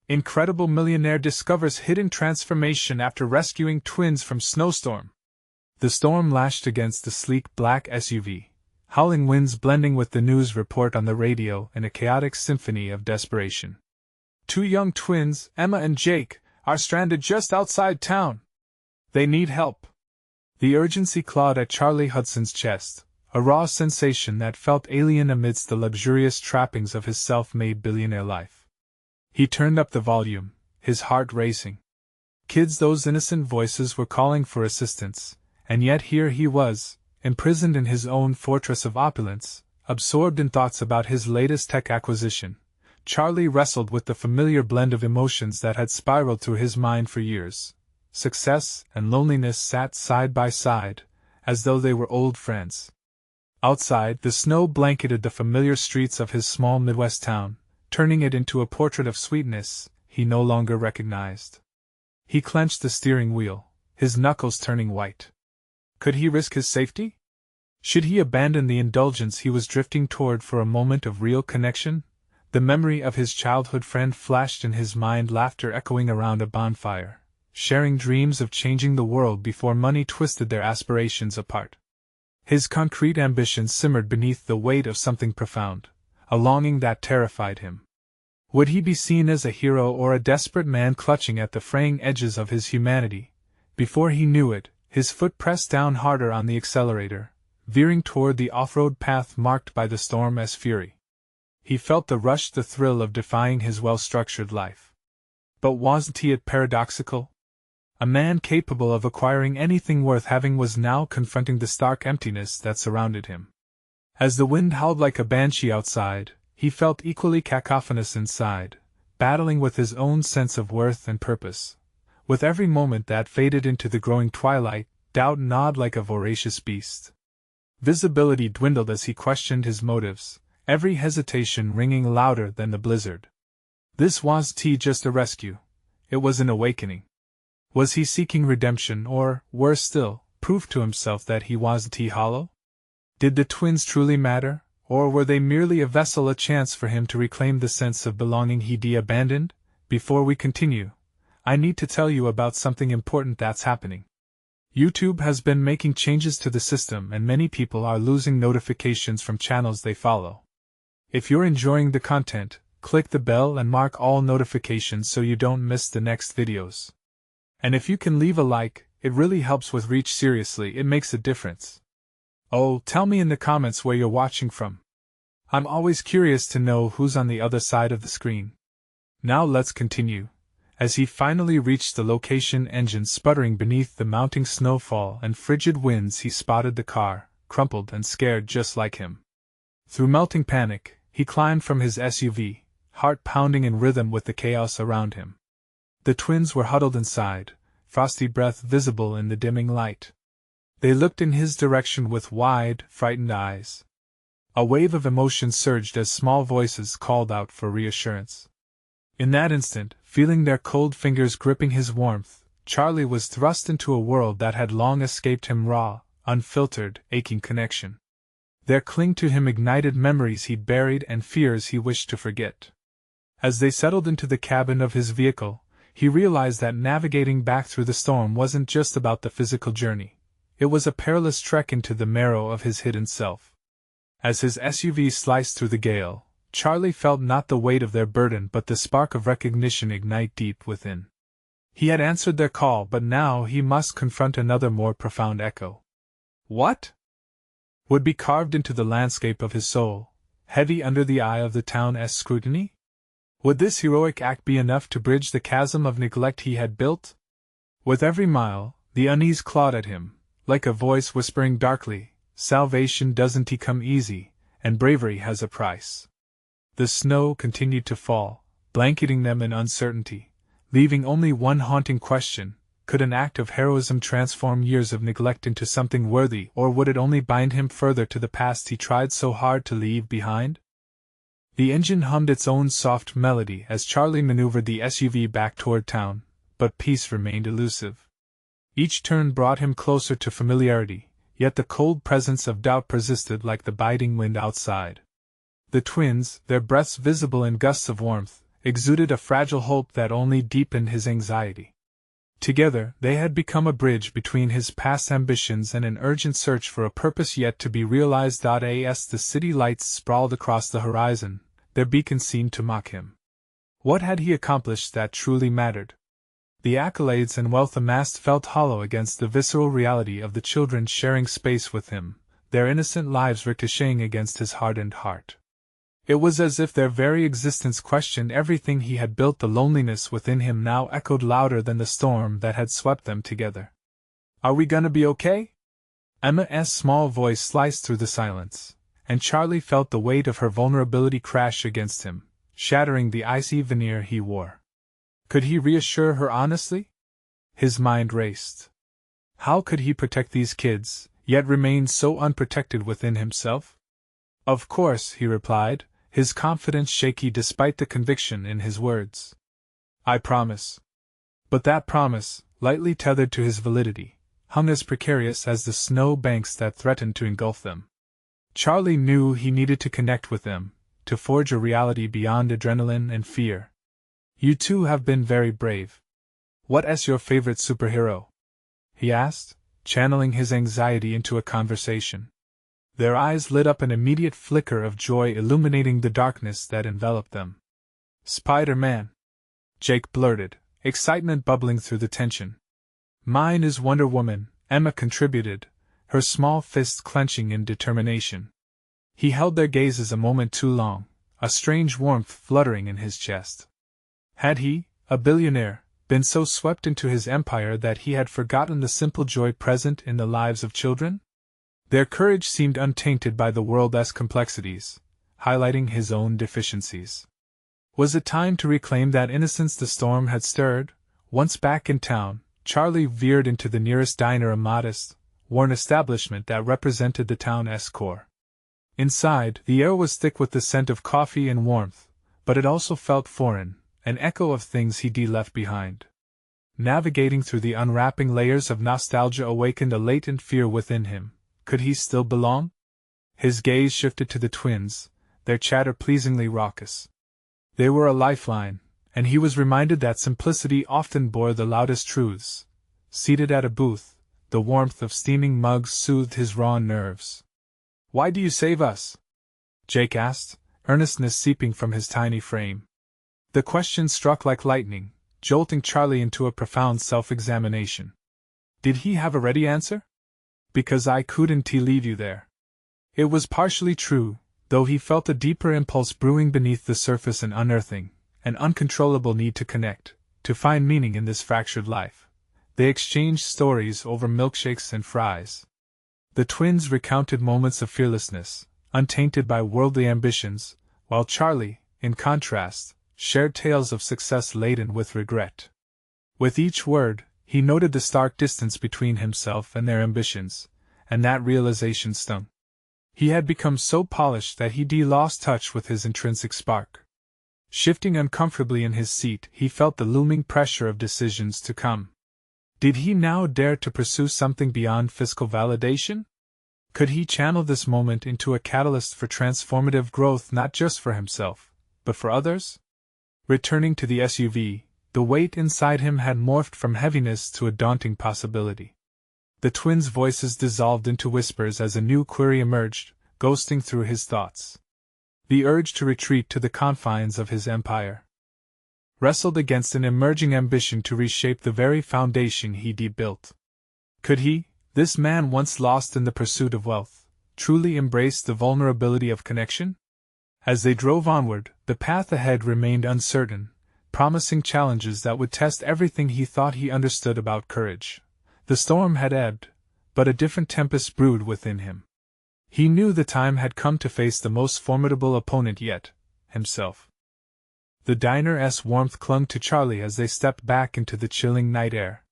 Incredible millionaire discovers hidden transformation after rescuing twins from Snowstorm. The storm lashed against the sleek black SUV, howling winds blending with the news report on the radio in a chaotic symphony of desperation. Two young twins, Emma and Jake, are stranded just outside town. They need help. The urgency clawed at Charlie Hudson's chest, a raw sensation that felt alien amidst the luxurious trappings of his self-made billionaire life. He turned up the volume, his heart racing. Kids, those innocent voices were calling for assistance, and yet here he was, imprisoned in his own fortress of opulence, absorbed in thoughts about his latest tech acquisition. Charlie wrestled with the familiar blend of emotions that had spiraled through his mind for years. Success and loneliness sat side by side, as though they were old friends. Outside, the snow blanketed the familiar streets of his small Midwest town, turning it into a portrait of sweetness he no longer recognized. He clenched the steering wheel, his knuckles turning white. Could he risk his safety? Should he abandon the indulgence he was drifting toward for a moment of real connection? The memory of his childhood friend flashed in his mind, laughter echoing around a bonfire, sharing dreams of changing the world before money twisted their aspirations apart. His concrete ambitions simmered beneath the weight of something profound, a longing that terrified him. Would he be seen as a hero or a desperate man clutching at the fraying edges of his humanity? Before he knew it, his foot pressed down harder on the accelerator, veering toward the off-road path marked by the storm as fury. He felt the rush, the thrill of defying his well-structured life. But wasn't it paradoxical? A man capable of acquiring anything worth having was now confronting the stark emptiness that surrounded him. As the wind howled like a banshee outside, he felt equally cacophonous inside, battling with his own sense of worth and purpose. With every moment that faded into the growing twilight, doubt gnawed like a voracious beast. Visibility dwindled as he questioned his motives, every hesitation ringing louder than the blizzard. This wasn't just a rescue. It was an awakening. Was he seeking redemption or, worse still, proof to himself that he wasn't hollow? Did the twins truly matter, or were they merely a vessel, a chance for him to reclaim the sense of belonging he'd abandoned? Before we continue, I need to tell you about something important that's happening. YouTube has been making changes to the system and many people are losing notifications from channels they follow. If you're enjoying the content, click the bell and mark all notifications so you don't miss the next videos. And if you can leave a like, it really helps with reach. Seriously, it makes a difference. Oh, tell me in the comments where you're watching from. I'm always curious to know who's on the other side of the screen. Now let's continue. As he finally reached the location, engines sputtering beneath the mounting snowfall and frigid winds, he spotted the car, crumpled and scared just like him. Through melting panic, he climbed from his SUV, heart pounding in rhythm with the chaos around him. The twins were huddled inside, frosty breath visible in the dimming light. They looked in his direction with wide, frightened eyes. A wave of emotion surged as small voices called out for reassurance. In that instant, feeling their cold fingers gripping his warmth, Charlie was thrust into a world that had long escaped him, raw, unfiltered, aching connection. There clinged to him ignited memories he'd buried and fears he wished to forget. As they settled into the cabin of his vehicle, he realized that navigating back through the storm wasn't just about the physical journey. It was a perilous trek into the marrow of his hidden self. As his SUV sliced through the gale, Charlie felt not the weight of their burden but the spark of recognition ignite deep within. He had answered their call, but now he must confront another more profound echo. What would be carved into the landscape of his soul, heavy under the eye of the town's scrutiny? Would this heroic act be enough to bridge the chasm of neglect he had built? With every mile, the unease clawed at him, like a voice whispering darkly, "Salvation doesn't come easy, and bravery has a price." The snow continued to fall, blanketing them in uncertainty, leaving only one haunting question: could an act of heroism transform years of neglect into something worthy, or would it only bind him further to the past he tried so hard to leave behind? The engine hummed its own soft melody as Charlie maneuvered the SUV back toward town, but peace remained elusive. Each turn brought him closer to familiarity, yet the cold presence of doubt persisted like the biting wind outside. The twins, their breaths visible in gusts of warmth, exuded a fragile hope that only deepened his anxiety. Together, they had become a bridge between his past ambitions and an urgent search for a purpose yet to be realized. As the city lights sprawled across the horizon, their beacon seemed to mock him. What had he accomplished that truly mattered? The accolades and wealth amassed felt hollow against the visceral reality of the children sharing space with him, their innocent lives ricocheting against his hardened heart. It was as if their very existence questioned everything he had built. The loneliness within him now echoed louder than the storm that had swept them together. "Are we gonna be okay?" Emma's small voice sliced through the silence, and Charlie felt the weight of her vulnerability crash against him, shattering the icy veneer he wore. Could he reassure her honestly? His mind raced. How could he protect these kids, yet remain so unprotected within himself? "Of course," he replied, his confidence shaky despite the conviction in his words. "I promise." But that promise, lightly tethered to his validity, hung as precarious as the snow banks that threatened to engulf them. Charlie knew he needed to connect with them, to forge a reality beyond adrenaline and fear. "You two have been very brave. What's your favorite superhero?" he asked, channeling his anxiety into a conversation. Their eyes lit up, an immediate flicker of joy illuminating the darkness that enveloped them. "Spider-Man," Jake blurted, excitement bubbling through the tension. "Mine is Wonder Woman," Emma contributed, her small fist clenching in determination. He held their gazes a moment too long, a strange warmth fluttering in his chest. Had he, a billionaire, been so swept into his empire that he had forgotten the simple joy present in the lives of children? Their courage seemed untainted by the world's complexities, highlighting his own deficiencies. Was it time to reclaim that innocence the storm had stirred? Once back in town, Charlie veered into the nearest diner, a modest, worn establishment that represented the town's core. Inside, the air was thick with the scent of coffee and warmth, but it also felt foreign, an echo of things he'd left behind. Navigating through the unwrapping layers of nostalgia awakened a latent fear within him. Could he still belong? His gaze shifted to the twins, their chatter pleasingly raucous. They were a lifeline, and he was reminded that simplicity often bore the loudest truths. Seated at a booth, the warmth of steaming mugs soothed his raw nerves. "Why do you save us?" Jake asked, earnestness seeping from his tiny frame. The question struck like lightning, jolting Charlie into a profound self-examination. Did he have a ready answer? "Because I couldn't leave you there." It was partially true, though he felt a deeper impulse brewing beneath the surface, an unearthing, an uncontrollable need to connect, to find meaning in this fractured life. They exchanged stories over milkshakes and fries. The twins recounted moments of fearlessness, untainted by worldly ambitions, while Charlie, in contrast, shared tales of success laden with regret. With each word, he noted the stark distance between himself and their ambitions, and that realization stung. He had become so polished that he'd lost touch with his intrinsic spark. Shifting uncomfortably in his seat, he felt the looming pressure of decisions to come. Did he now dare to pursue something beyond physical validation? Could he channel this moment into a catalyst for transformative growth, not just for himself, but for others? Returning to the SUV, the weight inside him had morphed from heaviness to a daunting possibility. The twins' voices dissolved into whispers as a new query emerged, ghosting through his thoughts. The urge to retreat to the confines of his empire wrestled against an emerging ambition to reshape the very foundation he'd built. Could he, this man once lost in the pursuit of wealth, truly embrace the vulnerability of connection? As they drove onward, the path ahead remained uncertain, promising challenges that would test everything he thought he understood about courage. The storm had ebbed, but a different tempest brewed within him. He knew the time had come to face the most formidable opponent yet, himself. The diner's warmth clung to Charlie as they stepped back into the chilling night air.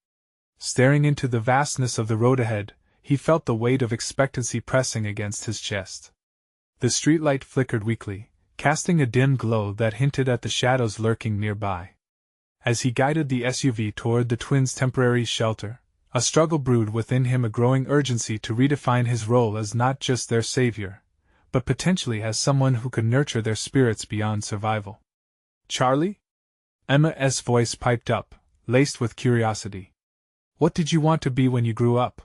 Staring into the vastness of the road ahead, he felt the weight of expectancy pressing against his chest. The streetlight flickered weakly, casting a dim glow that hinted at the shadows lurking nearby. As he guided the SUV toward the twins' temporary shelter, a struggle brewed within him, a growing urgency to redefine his role as not just their savior, but potentially as someone who could nurture their spirits beyond survival. "Charlie?" Emma's voice piped up, laced with curiosity. What did you want to be when you grew up?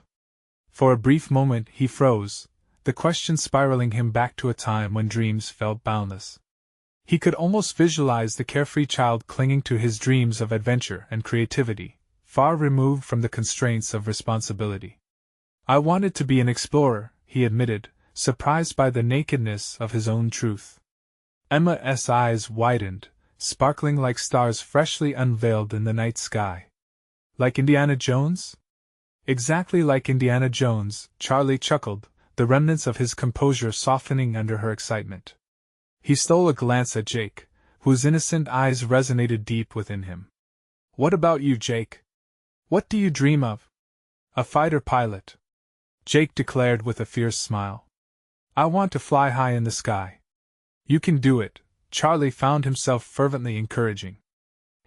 For a brief moment he froze, the question spiraling him back to a time when dreams felt boundless. He could almost visualize the carefree child clinging to his dreams of adventure and creativity, far removed from the constraints of responsibility. I wanted to be an explorer, he admitted, surprised by the nakedness of his own truth. Emma's eyes widened, sparkling like stars freshly unveiled in the night sky. Like Indiana Jones? Exactly like Indiana Jones, Charlie chuckled, the remnants of his composure softening under her excitement. He stole a glance at Jake, whose innocent eyes resonated deep within him. What about you, Jake? What do you dream of? A fighter pilot, Jake declared with a fierce smile. I want to fly high in the sky. You can do it, Charlie found himself fervently encouraging.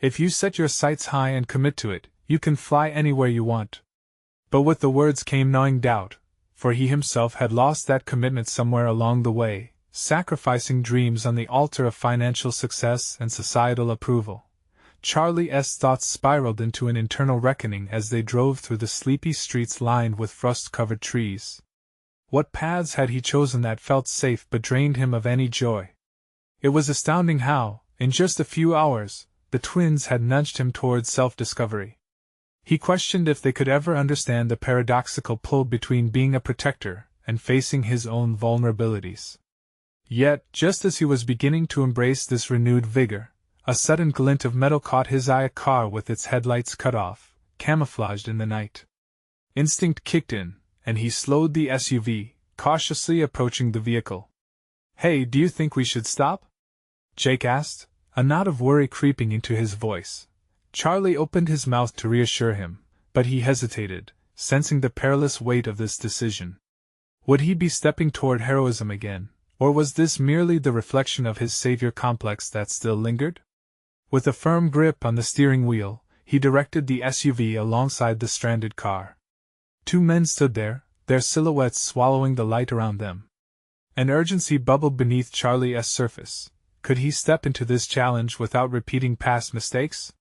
If you set your sights high and commit to it, you can fly anywhere you want. But with the words came gnawing doubt, for he himself had lost that commitment somewhere along the way, sacrificing dreams on the altar of financial success and societal approval. Charlie's thoughts spiraled into an internal reckoning as they drove through the sleepy streets lined with frost-covered trees. What paths had he chosen that felt safe but drained him of any joy? It was astounding how, in just a few hours, the twins had nudged him towards self-discovery. He questioned if they could ever understand the paradoxical pull between being a protector and facing his own vulnerabilities. Yet, just as he was beginning to embrace this renewed vigor, a sudden glint of metal caught his eye. A car with its headlights cut off, camouflaged in the night. Instinct kicked in, and he slowed the SUV, cautiously approaching the vehicle. Hey, do you think we should stop? Jake asked, a knot of worry creeping into his voice. Charlie opened his mouth to reassure him, but he hesitated, sensing the perilous weight of this decision. Would he be stepping toward heroism again, or was this merely the reflection of his savior complex that still lingered? With a firm grip on the steering wheel, he directed the SUV alongside the stranded car. Two men stood there, their silhouettes swallowing the light around them. An urgency bubbled beneath Charlie's surface. Could he step into this challenge without repeating past mistakes?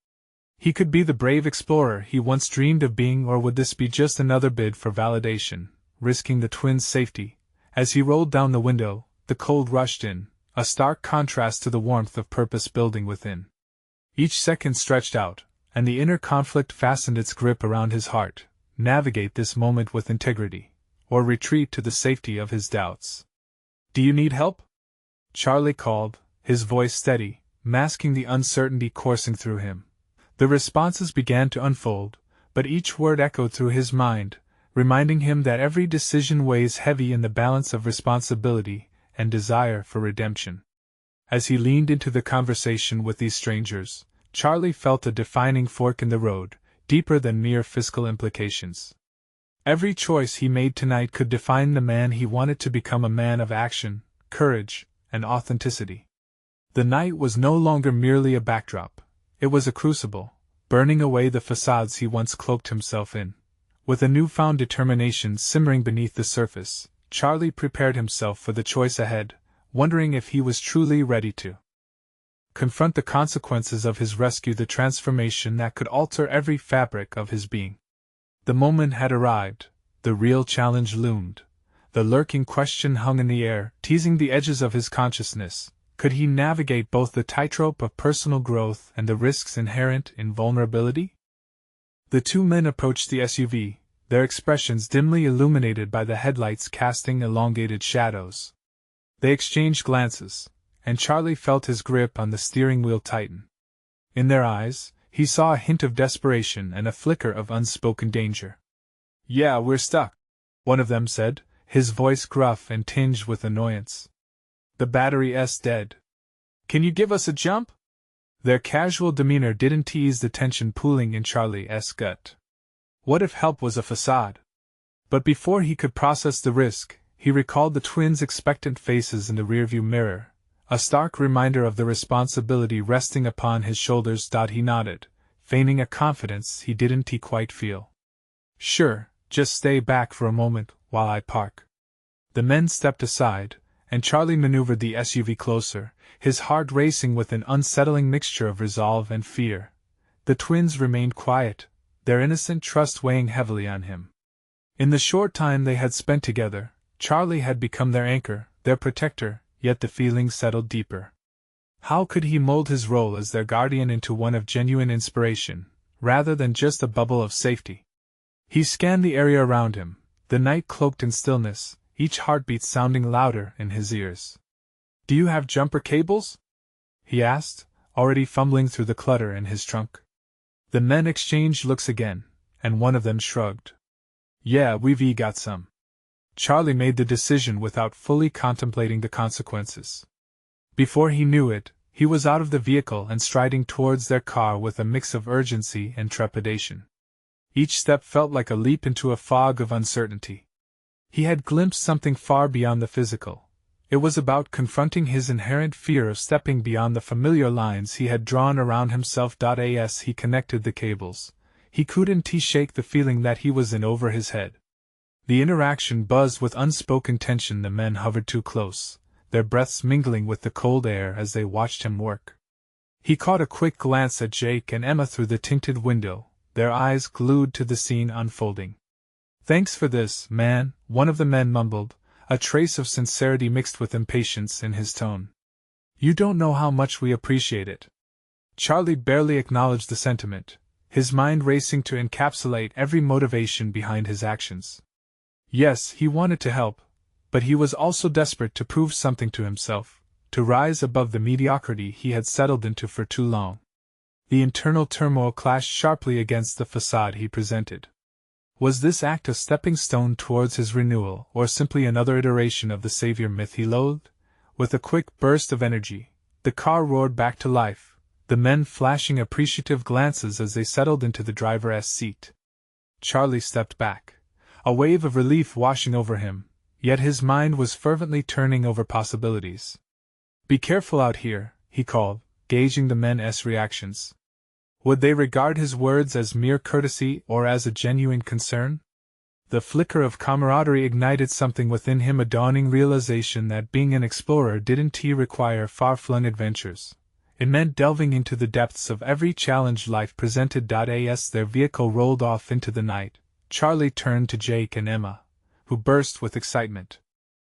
He could be the brave explorer he once dreamed of being, or would this be just another bid for validation, risking the twins' safety? As he rolled down the window, the cold rushed in, a stark contrast to the warmth of purpose building within. Each second stretched out, and the inner conflict fastened its grip around his heart. Navigate this moment with integrity, or retreat to the safety of his doubts. Do you need help? Charlie called, his voice steady, masking the uncertainty coursing through him. The responses began to unfold, but each word echoed through his mind, reminding him that every decision weighs heavy in the balance of responsibility and desire for redemption. As he leaned into the conversation with these strangers, Charlie felt a defining fork in the road, deeper than mere fiscal implications. Every choice he made tonight could define the man he wanted to become, a man of action, courage, and authenticity. The night was no longer merely a backdrop, it was a crucible, burning away the facades he once cloaked himself in. With a newfound determination simmering beneath the surface, Charlie prepared himself for the choice ahead, wondering if he was truly ready to confront the consequences of his rescue, the transformation that could alter every fabric of his being. The moment had arrived, the real challenge loomed. The lurking question hung in the air, teasing the edges of his consciousness. Could he navigate both the tightrope of personal growth and the risks inherent in vulnerability? The two men approached the SUV, their expressions dimly illuminated by the headlights casting elongated shadows. They exchanged glances, and Charlie felt his grip on the steering wheel tighten. In their eyes, he saw a hint of desperation and a flicker of unspoken danger. Yeah, we're stuck, one of them said, his voice gruff and tinged with annoyance. The battery's dead. Can you give us a jump? Their casual demeanor didn't tease the tension pooling in Charlie's gut. What if help was a facade? But before he could process the risk, he recalled the twins' expectant faces in the rearview mirror, a stark reminder of the responsibility resting upon his shoulders. He nodded, feigning a confidence he didn't quite feel. Sure, just stay back for a moment while I park. The men stepped aside, and Charlie maneuvered the SUV closer, his heart racing with an unsettling mixture of resolve and fear. The twins remained quiet, their innocent trust weighing heavily on him. In the short time they had spent together, Charlie had become their anchor, their protector, yet the feeling settled deeper. How could he mold his role as their guardian into one of genuine inspiration, rather than just a bubble of safety? He scanned the area around him, the night cloaked in stillness, each heartbeat sounding louder in his ears. "Do you have jumper cables?" he asked, already fumbling through the clutter in his trunk. The men exchanged looks again, and one of them shrugged. "Yeah, we've got some." Charlie made the decision without fully contemplating the consequences. Before he knew it, he was out of the vehicle and striding towards their car with a mix of urgency and trepidation. Each step felt like a leap into a fog of uncertainty. He had glimpsed something far beyond the physical. It was about confronting his inherent fear of stepping beyond the familiar lines he had drawn around himself. As he connected the cables, he couldn't shake the feeling that he was in over his head. The interaction buzzed with unspoken tension. The men hovered too close, their breaths mingling with the cold air as they watched him work. He caught a quick glance at Jake and Emma through the tinted window, their eyes glued to the scene unfolding. "Thanks for this, man," one of the men mumbled, a trace of sincerity mixed with impatience in his tone. "You don't know how much we appreciate it." Charlie barely acknowledged the sentiment, his mind racing to encapsulate every motivation behind his actions. Yes, he wanted to help, but he was also desperate to prove something to himself, to rise above the mediocrity he had settled into for too long. The internal turmoil clashed sharply against the facade he presented. Was this act a stepping stone towards his renewal, or simply another iteration of the savior myth he loathed? With a quick burst of energy, the car roared back to life, the men flashing appreciative glances as they settled into the driver's seat. Charlie stepped back, a wave of relief washing over him, yet his mind was fervently turning over possibilities. "Be careful out here," he called, gauging the men's reactions. Would they regard his words as mere courtesy or as a genuine concern? The flicker of camaraderie ignited something within him, a dawning realization that being an explorer didn't require far-flung adventures. It meant delving into the depths of every challenge life presented. As their vehicle rolled off into the night, Charlie turned to Jake and Emma, who burst with excitement.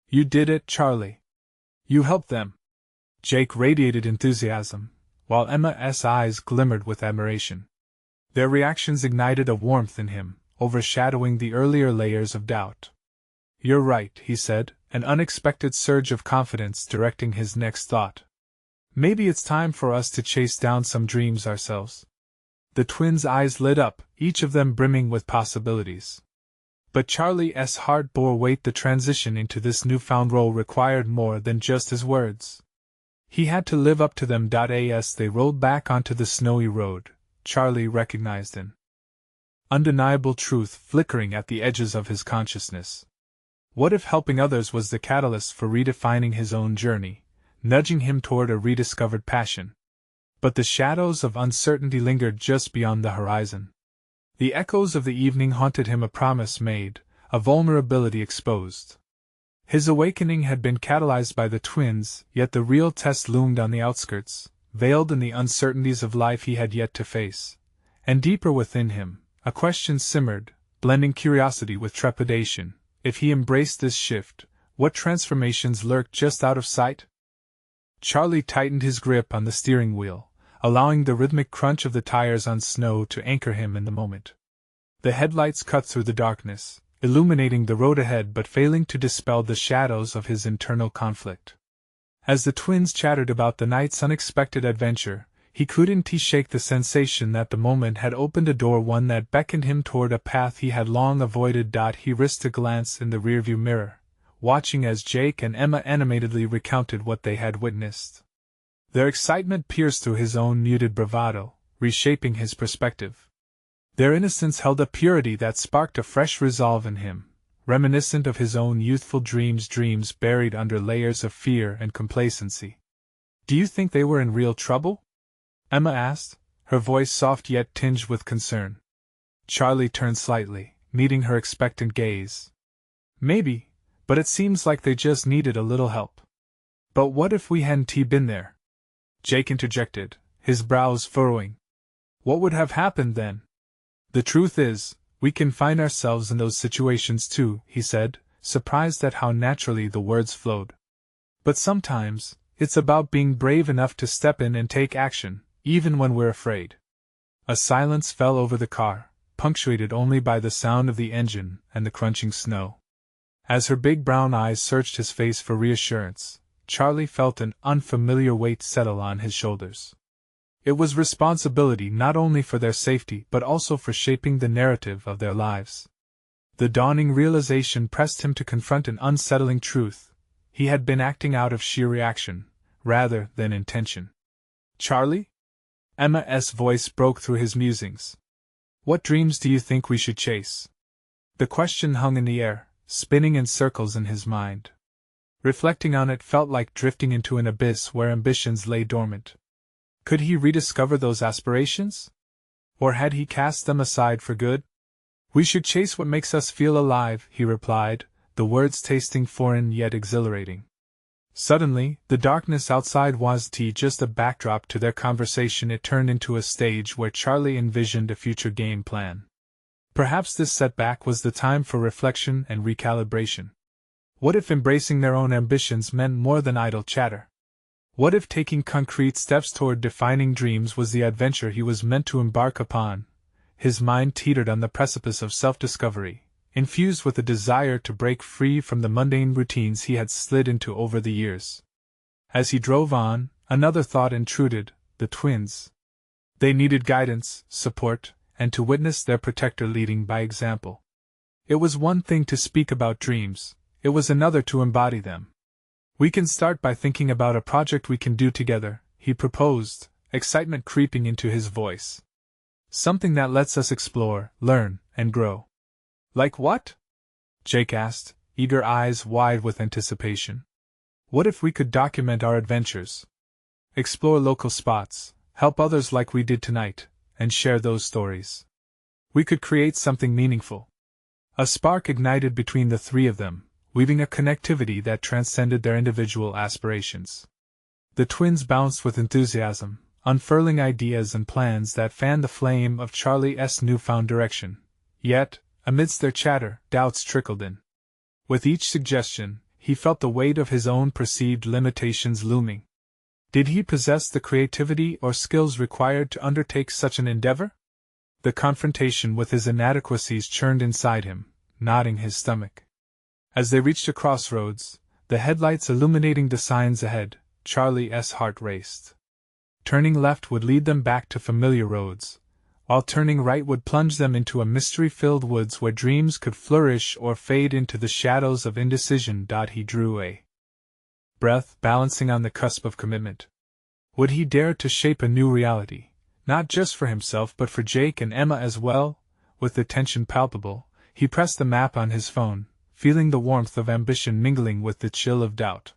"You did it, Charlie. You helped them." Jake radiated enthusiasm, while Emma's eyes glimmered with admiration. Their reactions ignited a warmth in him, overshadowing the earlier layers of doubt. "You're right," he said, an unexpected surge of confidence directing his next thought. "Maybe it's time for us to chase down some dreams ourselves." The twins' eyes lit up, each of them brimming with possibilities. But Charlie's heart bore weight. The transition into this newfound role required more than just his words. He had to live up to them. As they rolled back onto the snowy road, Charlie recognized an undeniable truth flickering at the edges of his consciousness. What if helping others was the catalyst for redefining his own journey, nudging him toward a rediscovered passion? But the shadows of uncertainty lingered just beyond the horizon. The echoes of the evening haunted him, a promise made, a vulnerability exposed. His awakening had been catalyzed by the twins, yet the real test loomed on the outskirts, veiled in the uncertainties of life he had yet to face. And deeper within him, a question simmered, blending curiosity with trepidation. If he embraced this shift, what transformations lurked just out of sight? Charlie tightened his grip on the steering wheel, allowing the rhythmic crunch of the tires on snow to anchor him in the moment. The headlights cut through the darkness, illuminating the road ahead but failing to dispel the shadows of his internal conflict. As the twins chattered about the night's unexpected adventure, he couldn't shake the sensation that the moment had opened a door, one that beckoned him toward a path he had long avoided. He risked a glance in the rearview mirror, watching as Jake and Emma animatedly recounted what they had witnessed. Their excitement pierced through his own muted bravado, reshaping his perspective. Their innocence held a purity that sparked a fresh resolve in him, reminiscent of his own youthful dreams buried under layers of fear and complacency. "Do you think they were in real trouble?" Emma asked, her voice soft yet tinged with concern. Charlie turned slightly, meeting her expectant gaze. "Maybe, but it seems like they just needed a little help." But what if we hadn't been there? Jake interjected, his brows furrowing. What would have happened then? The truth is, we can find ourselves in those situations too, he said, surprised at how naturally the words flowed. But sometimes, it's about being brave enough to step in and take action, even when we're afraid. A silence fell over the car, punctuated only by the sound of the engine and the crunching snow. As her big brown eyes searched his face for reassurance, Charlie felt an unfamiliar weight settle on his shoulders. It was responsibility not only for their safety but also for shaping the narrative of their lives. The dawning realization pressed him to confront an unsettling truth: he had been acting out of sheer reaction, rather than intention. Charlie? Emma's voice broke through his musings. What dreams do you think we should chase? The question hung in the air, spinning in circles in his mind. Reflecting on it felt like drifting into an abyss where ambitions lay dormant. Could he rediscover those aspirations? Or had he cast them aside for good? We should chase what makes us feel alive, he replied, the words tasting foreign yet exhilarating. Suddenly, the darkness outside wasn't just a backdrop to their conversation, it turned into a stage where Charlie envisioned a future game plan. Perhaps this setback was the time for reflection and recalibration. What if embracing their own ambitions meant more than idle chatter? What if taking concrete steps toward defining dreams was the adventure he was meant to embark upon? His mind teetered on the precipice of self-discovery, infused with a desire to break free from the mundane routines he had slid into over the years. As he drove on, another thought intruded: the twins. They needed guidance, support, and to witness their protector leading by example. It was one thing to speak about dreams, it was another to embody them. We can start by thinking about a project we can do together, he proposed, excitement creeping into his voice. Something that lets us explore, learn, and grow. Like what? Jake asked, eager eyes wide with anticipation. What if we could document our adventures? Explore local spots, help others like we did tonight, and share those stories. We could create something meaningful. A spark ignited between the three of them, weaving a connectivity that transcended their individual aspirations. The twins bounced with enthusiasm, unfurling ideas and plans that fanned the flame of Charlie's newfound direction. Yet, amidst their chatter, doubts trickled in. With each suggestion, he felt the weight of his own perceived limitations looming. Did he possess the creativity or skills required to undertake such an endeavor? The confrontation with his inadequacies churned inside him, knotting his stomach. As they reached a crossroads, the headlights illuminating the signs ahead, Charlie's heart raced. Turning left would lead them back to familiar roads, while turning right would plunge them into a mystery-filled woods where dreams could flourish or fade into the shadows of indecision. He drew a breath, balancing on the cusp of commitment. Would he dare to shape a new reality, not just for himself but for Jake and Emma as well? With the tension palpable, he pressed the map on his phone, feeling the warmth of ambition mingling with the chill of doubt.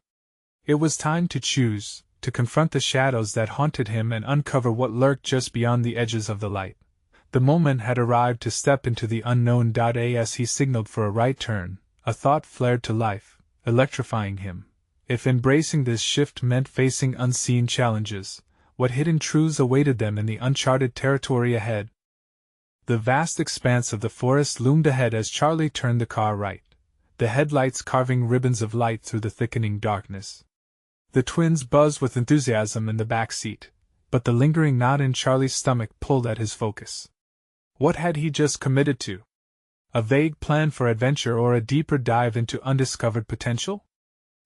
It was time to choose, to confront the shadows that haunted him and uncover what lurked just beyond the edges of the light. The moment had arrived to step into the unknown. As he signaled for a right turn, a thought flared to life, electrifying him. If embracing this shift meant facing unseen challenges, what hidden truths awaited them in the uncharted territory ahead? The vast expanse of the forest loomed ahead as Charlie turned the car right, the headlights carving ribbons of light through the thickening darkness. The twins buzzed with enthusiasm in the back seat, but the lingering knot in Charlie's stomach pulled at his focus. What had he just committed to? A vague plan for adventure or a deeper dive into undiscovered potential?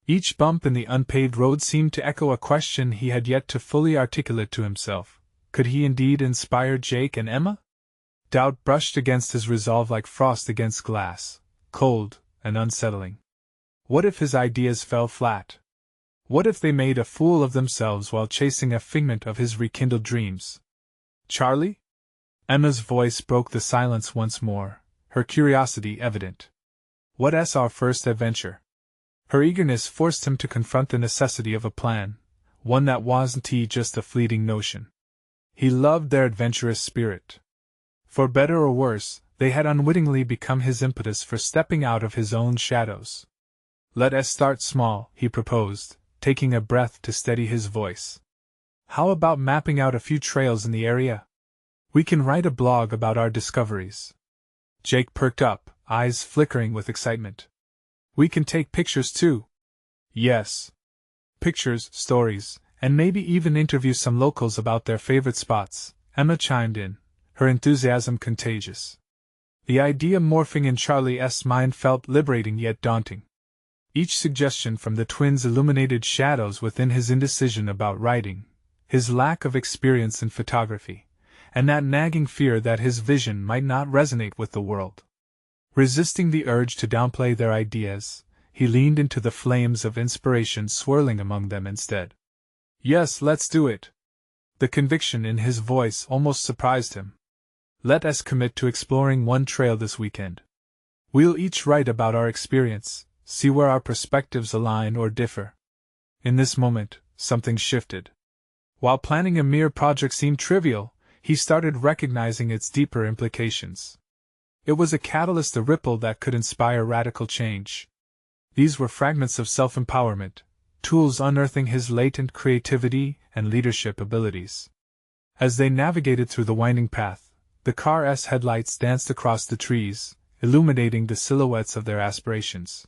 Each bump in the unpaved road seemed to echo a question he had yet to fully articulate to himself. Could he indeed inspire Jake and Emma? Doubt brushed against his resolve like frost against glass, cold and unsettling. What if his ideas fell flat? What if they made a fool of themselves while chasing a figment of his rekindled dreams? Charlie? Emma's voice broke the silence once more, her curiosity evident. What's our first adventure? Her eagerness forced him to confront the necessity of a plan, one that wasn't just a fleeting notion. He loved their adventurous spirit. For better or worse, they had unwittingly become his impetus for stepping out of his own shadows. Let us start small, he proposed, taking a breath to steady his voice. "How about mapping out a few trails in the area? We can write a blog about our discoveries." Jake perked up, eyes flickering with excitement. "We can take pictures too." "Yes. Pictures, stories, and maybe even interview some locals about their favorite spots," Emma chimed in, her enthusiasm contagious. The idea morphing in Charlie's mind felt liberating yet daunting. Each suggestion from the twins illuminated shadows within his indecision about writing, his lack of experience in photography, and that nagging fear that his vision might not resonate with the world. Resisting the urge to downplay their ideas, he leaned into the flames of inspiration swirling among them instead. "Yes, let's do it." The conviction in his voice almost surprised him. "Let us commit to exploring one trail this weekend. We'll each write about our experience, see where our perspectives align or differ." In this moment, something shifted. While planning a mere project seemed trivial, he started recognizing its deeper implications. It was a catalyst, a ripple that could inspire radical change. These were fragments of self-empowerment, tools unearthing his latent creativity and leadership abilities. As they navigated through the winding path, the car's headlights danced across the trees, illuminating the silhouettes of their aspirations.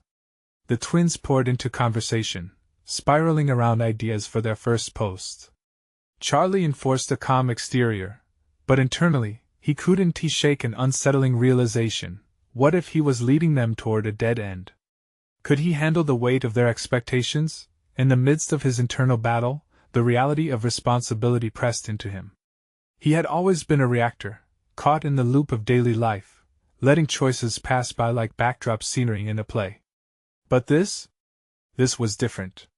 The twins poured into conversation, spiraling around ideas for their first post. Charlie enforced a calm exterior, but internally, he couldn't shake an unsettling realization: what if he was leading them toward a dead end? Could he handle the weight of their expectations? In the midst of his internal battle, the reality of responsibility pressed into him. He had always been a reactor, caught in the loop of daily life, letting choices pass by like backdrop scenery in a play. But this was different.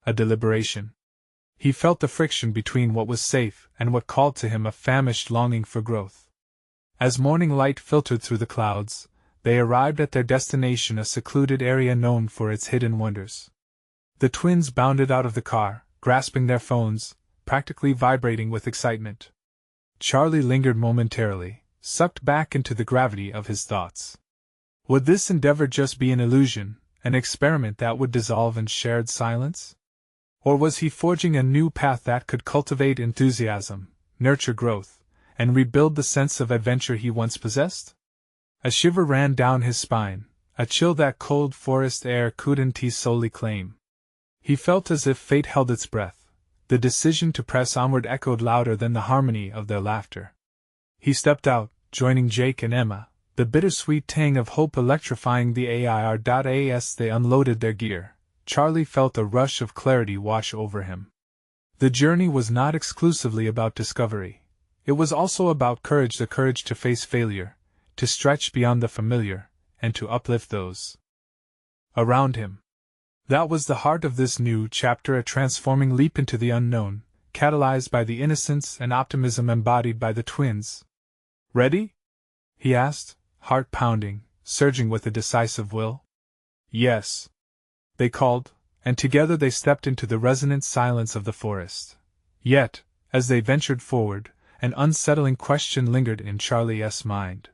A deliberation. He felt the friction between what was safe and what called to him a famished longing for growth. As morning light filtered through the clouds, they arrived at their destination, a secluded area known for its hidden wonders. The twins bounded out of the car, grasping their phones, practically vibrating with excitement. Charlie lingered momentarily, sucked back into the gravity of his thoughts. Would this endeavor just be an illusion, an experiment that would dissolve in shared silence? Or was he forging a new path that could cultivate enthusiasm, nurture growth, and rebuild the sense of adventure he once possessed? A shiver ran down his spine, a chill that cold forest air couldn't solely claim. He felt as if fate held its breath. The decision to press onward echoed louder than the harmony of their laughter. He stepped out, joining Jake and Emma, the bittersweet tang of hope electrifying the air. As they unloaded their gear, Charlie felt a rush of clarity wash over him. The journey was not exclusively about discovery. It was also about courage, the courage to face failure, to stretch beyond the familiar, and to uplift those around him. That was the heart of this new chapter, a transforming leap into the unknown, catalyzed by the innocence and optimism embodied by the twins. "Ready?" he asked, heart pounding, surging with a decisive will. "Yes," they called, and together they stepped into the resonant silence of the forest. Yet, as they ventured forward, an unsettling question lingered in Charlie's mind.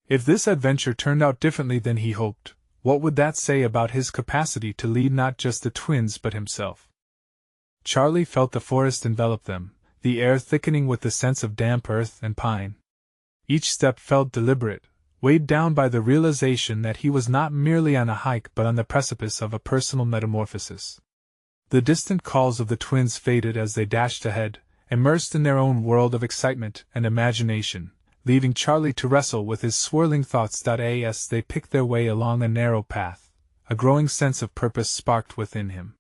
If this adventure turned out differently than he hoped, what would that say about his capacity to lead not just the twins but himself? Charlie felt the forest envelop them, the air thickening with the sense of damp earth and pine. Each step felt deliberate, weighed down by the realization that he was not merely on a hike but on the precipice of a personal metamorphosis. The distant calls of the twins faded as they dashed ahead, immersed in their own world of excitement and imagination, leaving Charlie to wrestle with his swirling thoughts. As they picked their way along a narrow path, a growing sense of purpose sparked within him.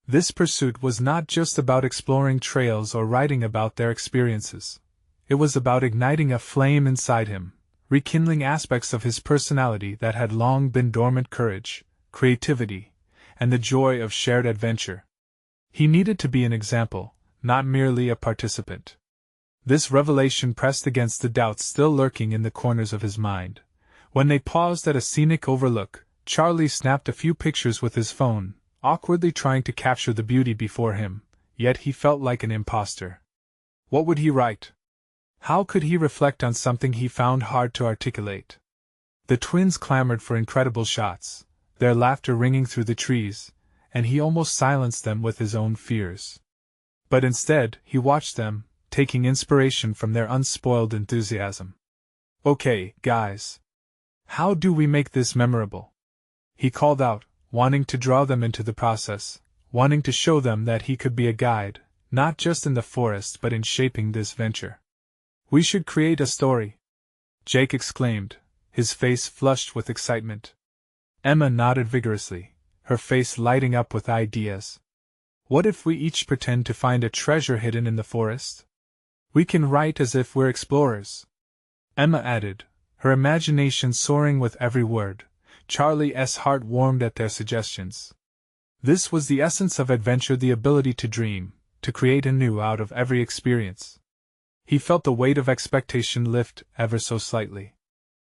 This pursuit was not just about exploring trails or writing about their experiences. It was about igniting a flame inside him, rekindling aspects of his personality that had long been dormant: courage, creativity, and the joy of shared adventure. He needed to be an example, not merely a participant. This revelation pressed against the doubts still lurking in the corners of his mind. When they paused at a scenic overlook, Charlie snapped a few pictures with his phone, awkwardly trying to capture the beauty before him, yet he felt like an imposter. What would he write? How could he reflect on something he found hard to articulate? The twins clamored for incredible shots, their laughter ringing through the trees, and he almost silenced them with his own fears. But instead, he watched them, taking inspiration from their unspoiled enthusiasm. "Okay, guys. How do we make this memorable?" he called out, wanting to draw them into the process, wanting to show them that he could be a guide, not just in the forest but in shaping this venture. "We should create a story," Jake exclaimed, his face flushed with excitement. Emma nodded vigorously, her face lighting up with ideas. "What if we each pretend to find a treasure hidden in the forest? We can write as if we're explorers," Emma added, her imagination soaring with every word. Charlie's heart warmed at their suggestions. This was the essence of adventure, the ability to dream, to create anew out of every experience. He felt the weight of expectation lift ever so slightly.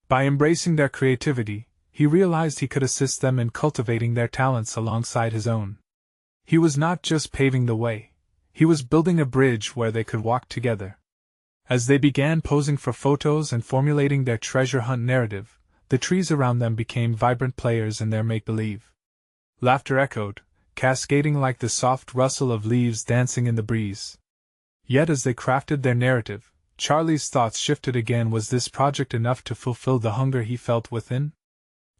By embracing their creativity, he realized he could assist them in cultivating their talents alongside his own. He was not just paving the way, he was building a bridge where they could walk together. As they began posing for photos and formulating their treasure hunt narrative, the trees around them became vibrant players in their make-believe. Laughter echoed, cascading like the soft rustle of leaves dancing in the breeze. Yet as they crafted their narrative, Charlie's thoughts shifted again. Was this project enough to fulfill the hunger he felt within?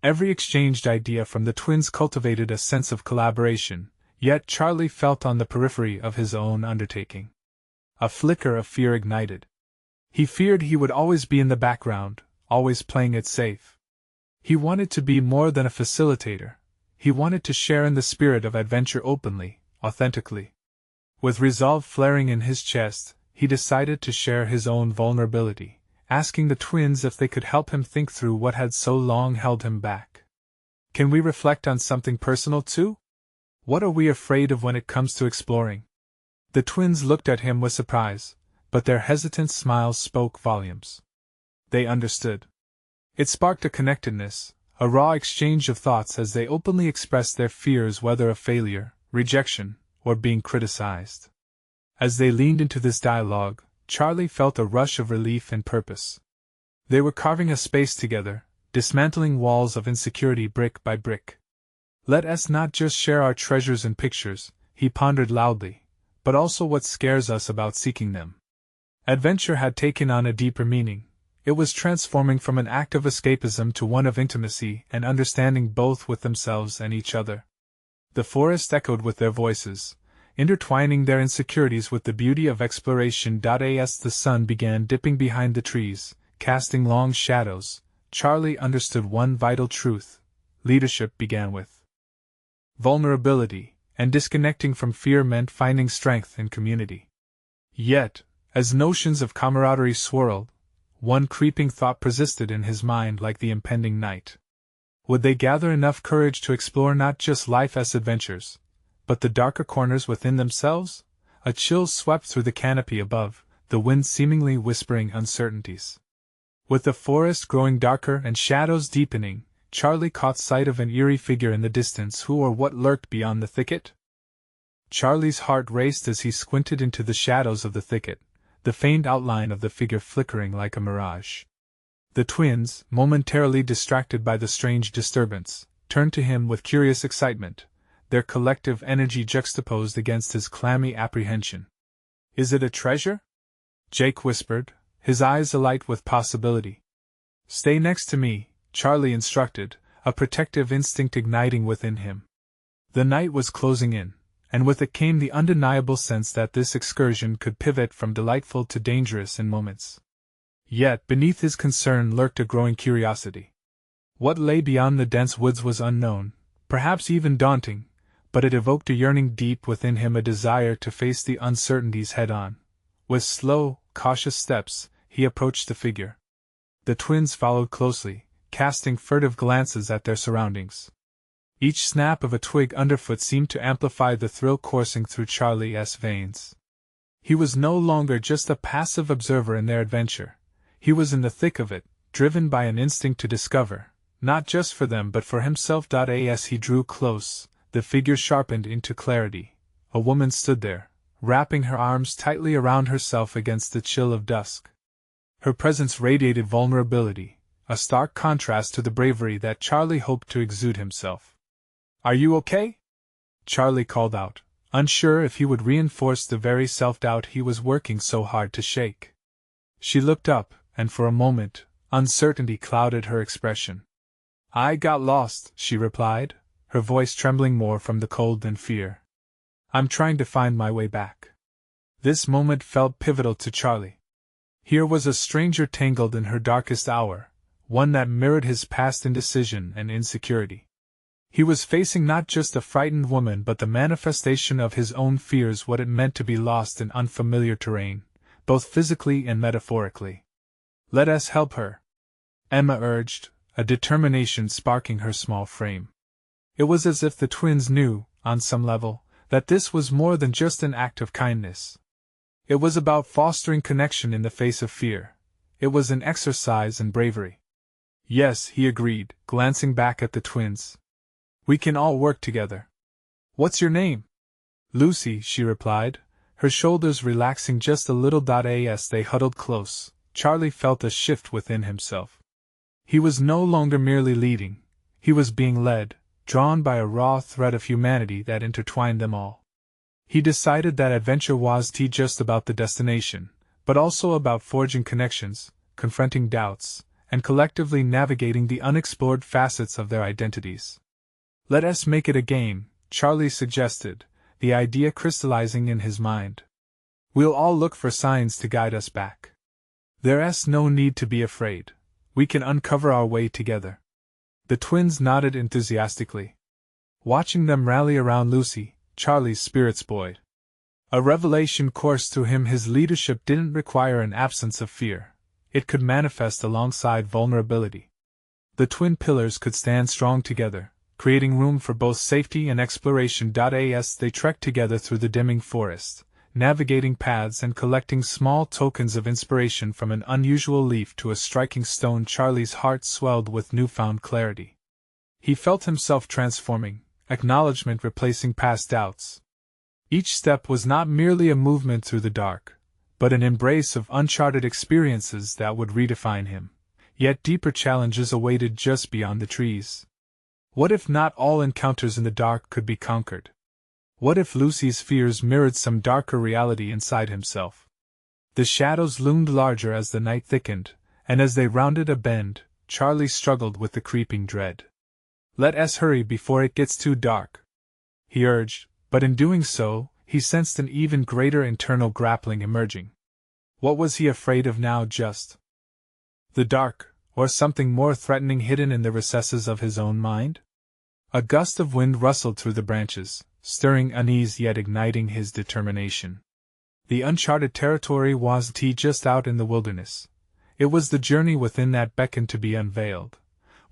Every exchanged idea from the twins cultivated a sense of collaboration, yet Charlie felt on the periphery of his own undertaking. A flicker of fear ignited. He feared he would always be in the background, always playing it safe. He wanted to be more than a facilitator. He wanted to share in the spirit of adventure openly, authentically. With resolve flaring in his chest, he decided to share his own vulnerability, asking the twins if they could help him think through what had so long held him back. "Can we reflect on something personal too? What are we afraid of when it comes to exploring?" The twins looked at him with surprise, but their hesitant smiles spoke volumes. They understood. It sparked a connectedness, a raw exchange of thoughts as they openly expressed their fears, whether of failure, rejection, or being criticized. As they leaned into this dialogue, Charlie felt a rush of relief and purpose. They were carving a space together, dismantling walls of insecurity brick by brick. "Let us not just share our treasures and pictures," he pondered loudly, "but also what scares us about seeking them." Adventure had taken on a deeper meaning. It was transforming from an act of escapism to one of intimacy and understanding, both with themselves and each other. The forest echoed with their voices, intertwining their insecurities with the beauty of exploration. As the sun began dipping behind the trees, casting long shadows, Charlie understood one vital truth: leadership began with vulnerability, and disconnecting from fear meant finding strength in community. Yet, as notions of camaraderie swirled, one creeping thought persisted in his mind like the impending night. Would they gather enough courage to explore not just life's adventures, but the darker corners within themselves? A chill swept through the canopy above, the wind seemingly whispering uncertainties. With the forest growing darker and shadows deepening, Charlie caught sight of an eerie figure in the distance. Who or what lurked beyond the thicket? Charlie's heart raced as he squinted into the shadows of the thicket, the faint outline of the figure flickering like a mirage. The twins, momentarily distracted by the strange disturbance, turned to him with curious excitement, their collective energy juxtaposed against his clammy apprehension. "Is it a treasure?" Jake whispered, his eyes alight with possibility. "Stay next to me," Charlie instructed, a protective instinct igniting within him. The night was closing in, and with it came the undeniable sense that this excursion could pivot from delightful to dangerous in moments. Yet beneath his concern lurked a growing curiosity. What lay beyond the dense woods was unknown, perhaps even daunting, but it evoked a yearning deep within him, a desire to face the uncertainties head-on. With slow, cautious steps, he approached the figure. The twins followed closely, casting furtive glances at their surroundings. Each snap of a twig underfoot seemed to amplify the thrill coursing through Charlie's veins. He was no longer just a passive observer in their adventure. He was in the thick of it, driven by an instinct to discover, not just for them but for himself. As he drew close, the figure sharpened into clarity. A woman stood there, wrapping her arms tightly around herself against the chill of dusk. Her presence radiated vulnerability, a stark contrast to the bravery that Charlie hoped to exude himself. "Are you okay?" Charlie called out, unsure if he would reinforce the very self-doubt he was working so hard to shake. She looked up, and for a moment, uncertainty clouded her expression. I got lost, she replied, her voice trembling more from the cold than fear. I'm trying to find my way back. This moment felt pivotal to Charlie. Here was a stranger tangled in her darkest hour, one that mirrored his past indecision and insecurity. He was facing not just a frightened woman but the manifestation of his own fears, what it meant to be lost in unfamiliar terrain, both physically and metaphorically. Let us help her, Emma urged, a determination sparking her small frame. It was as if the twins knew, on some level, that this was more than just an act of kindness. It was about fostering connection in the face of fear. It was an exercise in bravery. Yes, he agreed, glancing back at the twins. We can all work together. What's your name? Lucy, she replied, her shoulders relaxing just a little. As they huddled close, Charlie felt a shift within himself. He was no longer merely leading, he was being led, drawn by a raw thread of humanity that intertwined them all. He decided that adventure wasn't just about the destination, but also about forging connections, confronting doubts, and collectively navigating the unexplored facets of their identities. Let us make it a game, Charlie suggested, the idea crystallizing in his mind. We'll all look for signs to guide us back. There's no need to be afraid. We can uncover our way together. The twins nodded enthusiastically. Watching them rally around Lucy, Charlie's spirits buoyed. A revelation coursed through him. His leadership didn't require an absence of fear. It could manifest alongside vulnerability. The twin pillars could stand strong together, creating room for both safety and exploration. As they trekked together through the dimming forest, navigating paths and collecting small tokens of inspiration from an unusual leaf to a striking stone, Charlie's heart swelled with newfound clarity. He felt himself transforming, acknowledgement replacing past doubts. Each step was not merely a movement through the dark, but an embrace of uncharted experiences that would redefine him. Yet deeper challenges awaited just beyond the trees. What if not all encounters in the dark could be conquered? What if Lucy's fears mirrored some darker reality inside himself? The shadows loomed larger as the night thickened, and as they rounded a bend, Charlie struggled with the creeping dread. Let us hurry before it gets too dark, he urged, but in doing so, he sensed an even greater internal grappling emerging. What was he afraid of now? Just the dark, or something more threatening hidden in the recesses of his own mind? A gust of wind rustled through the branches, stirring unease yet igniting his determination. The uncharted territory wasn't just out in the wilderness. It was the journey within that beckoned to be unveiled.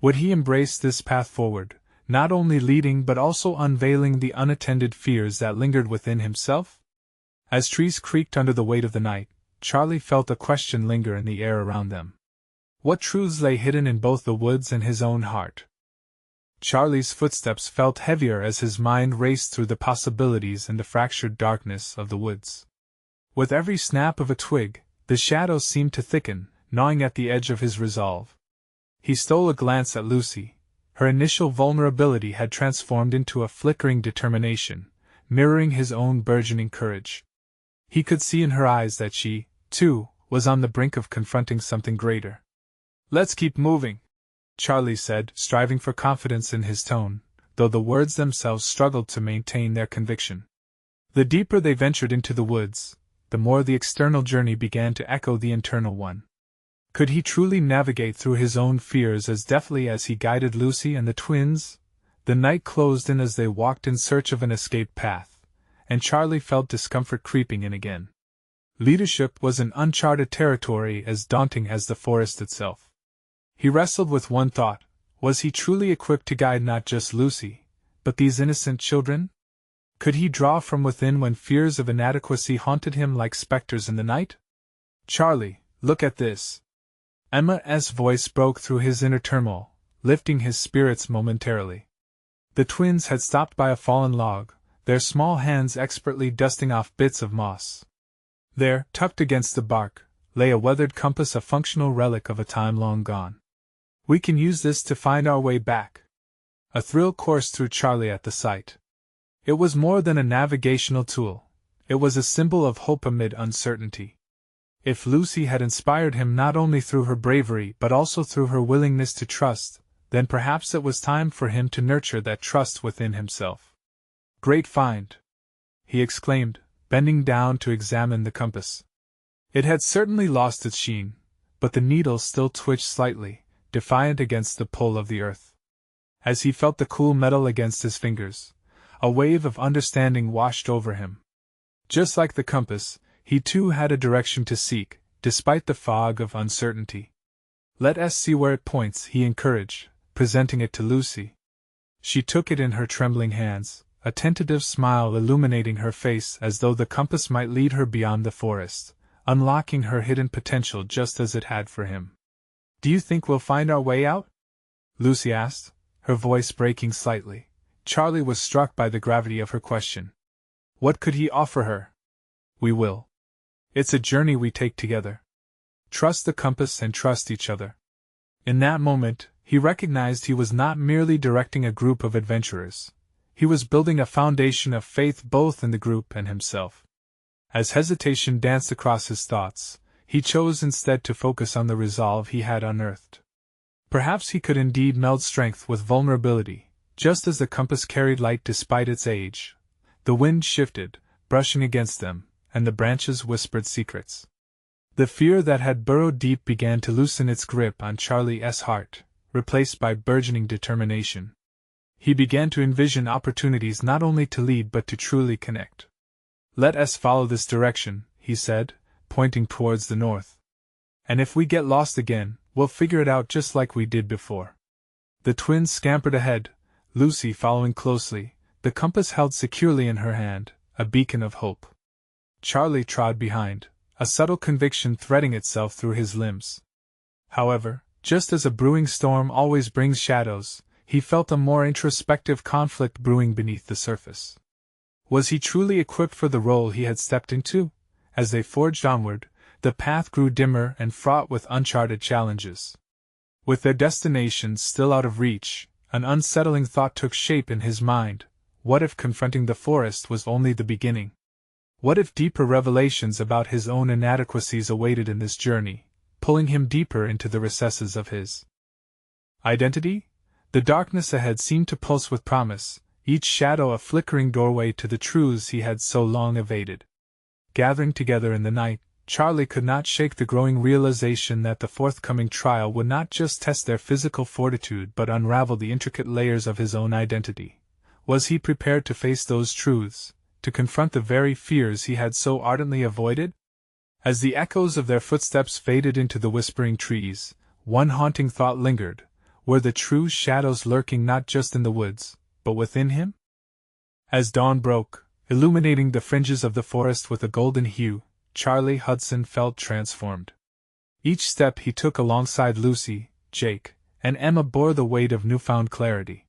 Would he embrace this path forward, not only leading but also unveiling the unattended fears that lingered within himself? As trees creaked under the weight of the night, Charlie felt a question linger in the air around them. What truths lay hidden in both the woods and his own heart? Charlie's footsteps felt heavier as his mind raced through the possibilities in the fractured darkness of the woods. With every snap of a twig, the shadows seemed to thicken, gnawing at the edge of his resolve. He stole a glance at Lucy. Her initial vulnerability had transformed into a flickering determination, mirroring his own burgeoning courage. He could see in her eyes that she, too, was on the brink of confronting something greater. Let's keep moving, Charlie said, striving for confidence in his tone, though the words themselves struggled to maintain their conviction. The deeper they ventured into the woods, the more the external journey began to echo the internal one. Could he truly navigate through his own fears as deftly as he guided Lucy and the twins? The night closed in as they walked in search of an escape path, and Charlie felt discomfort creeping in again. Leadership was an uncharted territory as daunting as the forest itself. He wrestled with one thought: was he truly equipped to guide not just Lucy, but these innocent children? Could he draw from within when fears of inadequacy haunted him like specters in the night? Charlie, look at this. Emma's voice broke through his inner turmoil, lifting his spirits momentarily. The twins had stopped by a fallen log, their small hands expertly dusting off bits of moss. There, tucked against the bark, lay a weathered compass, a functional relic of a time long gone. We can use this to find our way back. A thrill coursed through Charlie at the sight. It was more than a navigational tool, it was a symbol of hope amid uncertainty. If Lucy had inspired him not only through her bravery but also through her willingness to trust, then perhaps it was time for him to nurture that trust within himself. "Great find!" he exclaimed, bending down to examine the compass. It had certainly lost its sheen, but the needle still twitched slightly, defiant against the pull of the earth. As he felt the cool metal against his fingers, a wave of understanding washed over him. Just like the compass, he too had a direction to seek, despite the fog of uncertainty. "Let us see where it points," he encouraged, presenting it to Lucy. She took it in her trembling hands, a tentative smile illuminating her face as though the compass might lead her beyond the forest, unlocking her hidden potential just as it had for him. "Do you think we'll find our way out?" Lucy asked, her voice breaking slightly. Charlie was struck by the gravity of her question. What could he offer her? "We will. It's a journey we take together. Trust the compass and trust each other." In that moment, he recognized he was not merely directing a group of adventurers. He was building a foundation of faith both in the group and himself. As hesitation danced across his thoughts, he chose instead to focus on the resolve he had unearthed. Perhaps he could indeed meld strength with vulnerability, just as the compass carried light despite its age. The wind shifted, brushing against them, and the branches whispered secrets. The fear that had burrowed deep began to loosen its grip on Charlie's heart, replaced by burgeoning determination. He began to envision opportunities not only to lead but to truly connect. "Let us follow this direction," he said, pointing towards the north. "And if we get lost again, we'll figure it out just like we did before." The twins scampered ahead, Lucy following closely, the compass held securely in her hand, a beacon of hope. Charlie trod behind, a subtle conviction threading itself through his limbs. However, just as a brewing storm always brings shadows, he felt a more introspective conflict brewing beneath the surface. Was he truly equipped for the role he had stepped into? As they forged onward, the path grew dimmer and fraught with uncharted challenges. With their destinations still out of reach, an unsettling thought took shape in his mind. What if confronting the forest was only the beginning? What if deeper revelations about his own inadequacies awaited in this journey, pulling him deeper into the recesses of his identity? The darkness ahead seemed to pulse with promise, each shadow a flickering doorway to the truths he had so long evaded. Gathering together in the night, Charlie could not shake the growing realization that the forthcoming trial would not just test their physical fortitude but unravel the intricate layers of his own identity. Was he prepared to face those truths, to confront the very fears he had so ardently avoided? As the echoes of their footsteps faded into the whispering trees, one haunting thought lingered: were the true shadows lurking not just in the woods, but within him? As dawn broke, illuminating the fringes of the forest with a golden hue, Charlie Hudson felt transformed. Each step he took alongside Lucy, Jake, and Emma bore the weight of newfound clarity.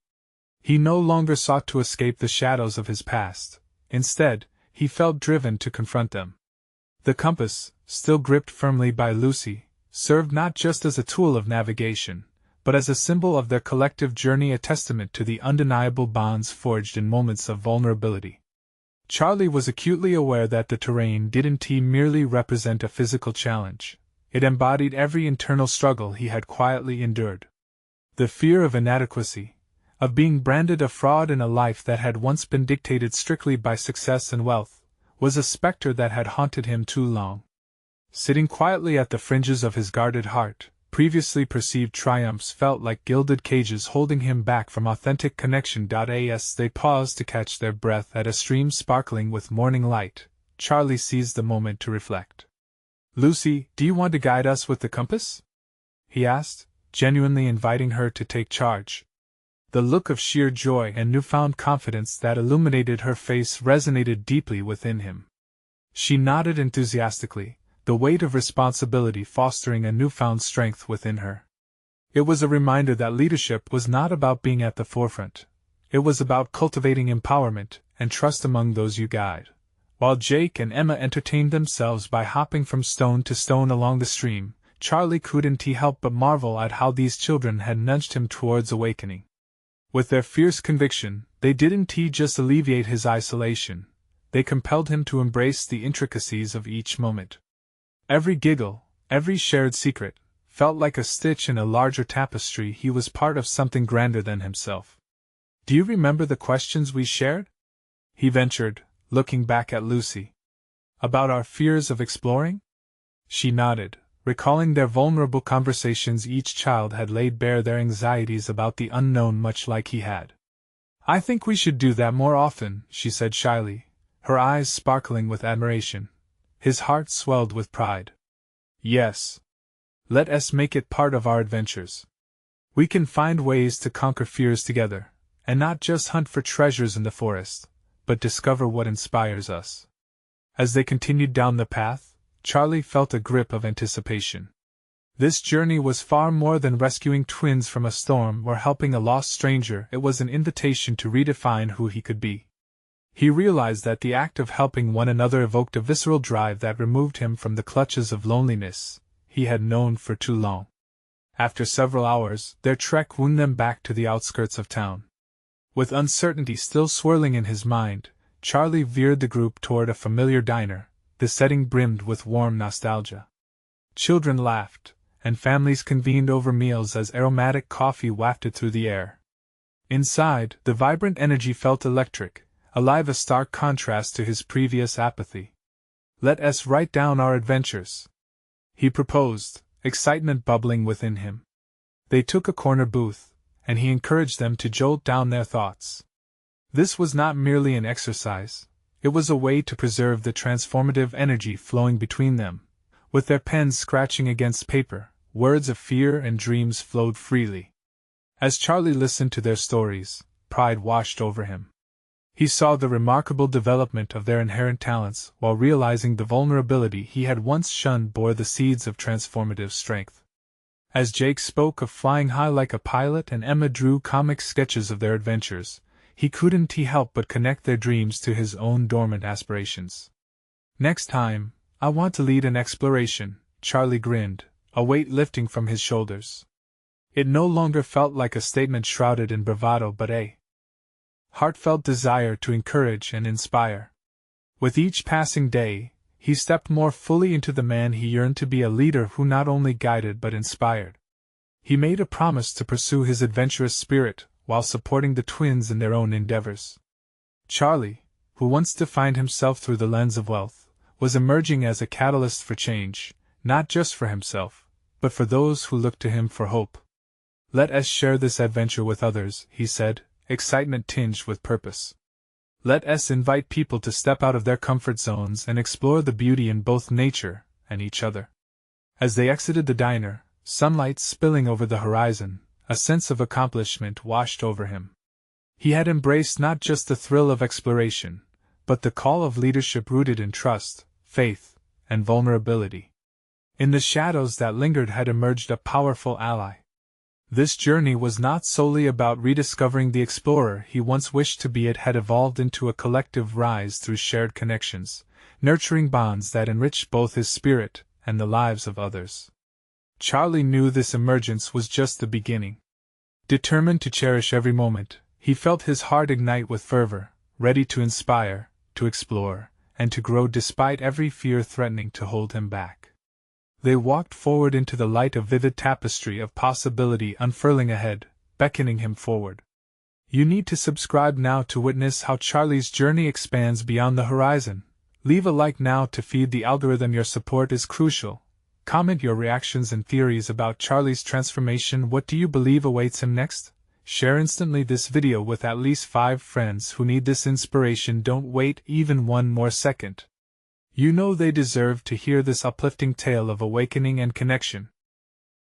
He no longer sought to escape the shadows of his past. Instead, he felt driven to confront them. The compass, still gripped firmly by Lucy, served not just as a tool of navigation, but as a symbol of their collective journey, a testament to the undeniable bonds forged in moments of vulnerability. Charlie was acutely aware that the terrain didn't merely represent a physical challenge. It embodied every internal struggle he had quietly endured. The fear of inadequacy, of being branded a fraud in a life that had once been dictated strictly by success and wealth, was a specter that had haunted him too long. Sitting quietly at the fringes of his guarded heart, previously perceived triumphs felt like gilded cages holding him back from authentic connection. As they paused to catch their breath at a stream sparkling with morning light, Charlie seized the moment to reflect. "Lucy, do you want to guide us with the compass?" he asked, genuinely inviting her to take charge. The look of sheer joy and newfound confidence that illuminated her face resonated deeply within him. She nodded enthusiastically, the weight of responsibility fostering a newfound strength within her. It was a reminder that leadership was not about being at the forefront. It was about cultivating empowerment and trust among those you guide. While Jake and Emma entertained themselves by hopping from stone to stone along the stream, Charlie couldn't help but marvel at how these children had nudged him towards awakening. With their fierce conviction, They didn't just alleviate his isolation, they compelled him to embrace the intricacies of each moment. Every giggle, every shared secret, felt like a stitch in a larger tapestry. He was part of something grander than himself. "Do you remember the questions we shared?" he ventured, looking back at Lucy. "About our fears of exploring?" She nodded, recalling their vulnerable conversations. Each child had laid bare their anxieties about the unknown much like he had. "I think we should do that more often," she said shyly, her eyes sparkling with admiration. His heart swelled with pride. "Yes. Let us make it part of our adventures. We can find ways to conquer fears together, and not just hunt for treasures in the forest, but discover what inspires us." As they continued down the path, Charlie felt a grip of anticipation. This journey was far more than rescuing twins from a storm or helping a lost stranger. It was an invitation to redefine who he could be. He realized that the act of helping one another evoked a visceral drive that removed him from the clutches of loneliness he had known for too long. After several hours, their trek wound them back to the outskirts of town. With uncertainty still swirling in his mind, Charlie veered the group toward a familiar diner, the setting brimmed with warm nostalgia. Children laughed, and families convened over meals as aromatic coffee wafted through the air. Inside, the vibrant energy felt electric, alive, a stark contrast to his previous apathy. "Let us write down our adventures," he proposed, excitement bubbling within him. They took a corner booth, and he encouraged them to jolt down their thoughts. This was not merely an exercise, it was a way to preserve the transformative energy flowing between them. With their pens scratching against paper, words of fear and dreams flowed freely. As Charlie listened to their stories, pride washed over him. He saw the remarkable development of their inherent talents, while realizing the vulnerability he had once shunned bore the seeds of transformative strength. As Jake spoke of flying high like a pilot and Emma drew comic sketches of their adventures, he couldn't help but connect their dreams to his own dormant aspirations. "Next time, I want to lead an exploration," Charlie grinned, a weight lifting from his shoulders. It no longer felt like a statement shrouded in bravado but a heartfelt desire to encourage and inspire. With each passing day, he stepped more fully into the man he yearned to be, a leader who not only guided but inspired. He made a promise to pursue his adventurous spirit, while supporting the twins in their own endeavors. Charlie, who once defined himself through the lens of wealth, was emerging as a catalyst for change, not just for himself, but for those who looked to him for hope. "Let us share this adventure with others," he said, excitement tinged with purpose. "Let us invite people to step out of their comfort zones and explore the beauty in both nature and each other." As they exited the diner, sunlight spilling over the horizon, a sense of accomplishment washed over him. He had embraced not just the thrill of exploration, but the call of leadership rooted in trust, faith, and vulnerability. In the shadows that lingered had emerged a powerful ally. This journey was not solely about rediscovering the explorer he once wished to be. It had evolved into a collective rise through shared connections, nurturing bonds that enriched both his spirit and the lives of others. Charlie knew this emergence was just the beginning. Determined to cherish every moment, he felt his heart ignite with fervor, ready to inspire, to explore, and to grow despite every fear threatening to hold him back. They walked forward into the light, a vivid tapestry of possibility unfurling ahead, beckoning him forward. You need to subscribe now to witness how Charlie's journey expands beyond the horizon. Leave a like now to feed the algorithm. Your support is crucial. Comment your reactions and theories about Charlie's transformation. What do you believe awaits him next? Share instantly this video with at least 5 friends who need this inspiration. Don't wait even one more second. You know they deserve to hear this uplifting tale of awakening and connection.